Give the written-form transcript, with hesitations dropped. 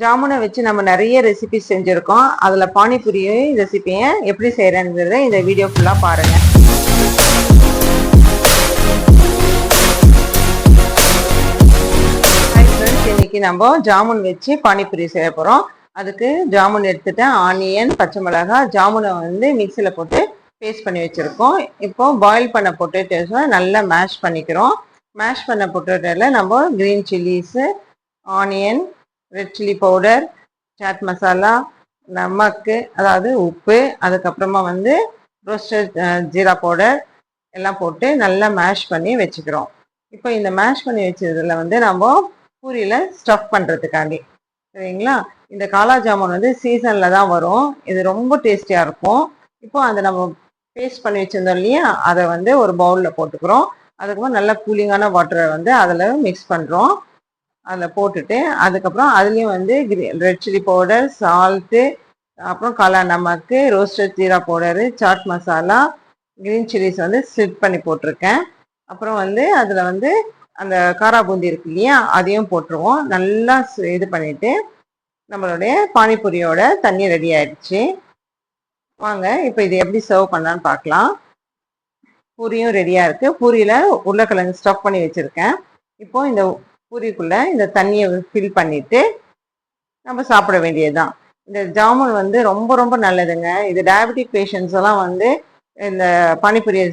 ஜாமுனை வச்சு நம்ம நிறைய ரெசிபி செஞ்சுருக்கோம். அதில் பானிபூரி ரெசிபியை எப்படி செய்கிறேங்கிறத இந்த வீடியோ ஃபுல்லாக பாருங்கள். இன்னைக்கு நம்ம ஜாமுன் வச்சு பானிபூரி செய்ய போகிறோம். அதுக்கு ஜாமுன் எடுத்துட்டேன், ஆனியன், பச்சை மிளகாய், ஜாமுனை மிக்சியில் போட்டு பேஸ்ட் பண்ணி வச்சுருக்கோம். இப்போ பாயில் பண்ண பொட்டேட்டோஸை நல்லா மேஷ் பண்ணிக்கிறோம். மேஷ் பண்ண பொட்டேட்டோவில் நம்ம green chillies, onion, red chilli powder, chaat masala, நமக்கு அதாவது உப்பு, அதுக்கப்புறமா ரோஸ்டட் ஜீரா பவுடர் எல்லாம் போட்டு நல்லா மேஷ் பண்ணி வச்சுக்கிறோம். இப்போ இந்த மேஷ் பண்ணி வச்சதில் நம்ம பூரியில் ஸ்டஃப் பண்ணுறதுக்காண்டி, சரிங்களா? இந்த காலா ஜாமுன் சீசனில் தான் வரும். இது ரொம்ப டேஸ்டியாக இருக்கும். இப்போ அதை நம்ம பேஸ்ட் பண்ணி வச்சுருந்தோம் இல்லையா, அதை ஒரு பவுலில் போட்டுக்கிறோம். அதுக்கப்புறம் நல்லா கூலிங்கான வாட்டரை அதில் மிக்ஸ் பண்ணுறோம். அதில் போட்டுட்டு அதுக்கப்புறம் அதுலேயும் ரெட் சில்லி பவுடர், சால்ட்டு, அப்புறம் காலா நமக்கு, roasted jeera powder, chaat masala, green chillies slit பண்ணி போட்டிருக்கேன். அப்புறம் அதில் அந்த காரா பூந்தி இருக்கு இல்லையா, அதையும் போட்டுருவோம். நல்லா இது பண்ணிவிட்டு நம்மளுடைய பானிபூரியோட தண்ணி ரெடி ஆயிடுச்சு. வாங்க இப்போ இது எப்படி சர்வ் பண்ணலான்னு பார்க்கலாம். பூரியும் ரெடியாக இருக்குது. பூரியில் உருளைக்கிழங்கு ஸ்டஃப் பண்ணி வச்சுருக்கேன். இப்போ இந்த பூரிக்குள்ளே இந்த தண்ணியை ஃபில் பண்ணிவிட்டு நம்ம சாப்பிட வேண்டியதுதான். இந்த ஜாமுன் ரொம்ப ரொம்ப நல்லதுங்க. இது டயபெட்டிக் பேஷண்ட்ஸ் எல்லாம் இந்த பானிபூரியை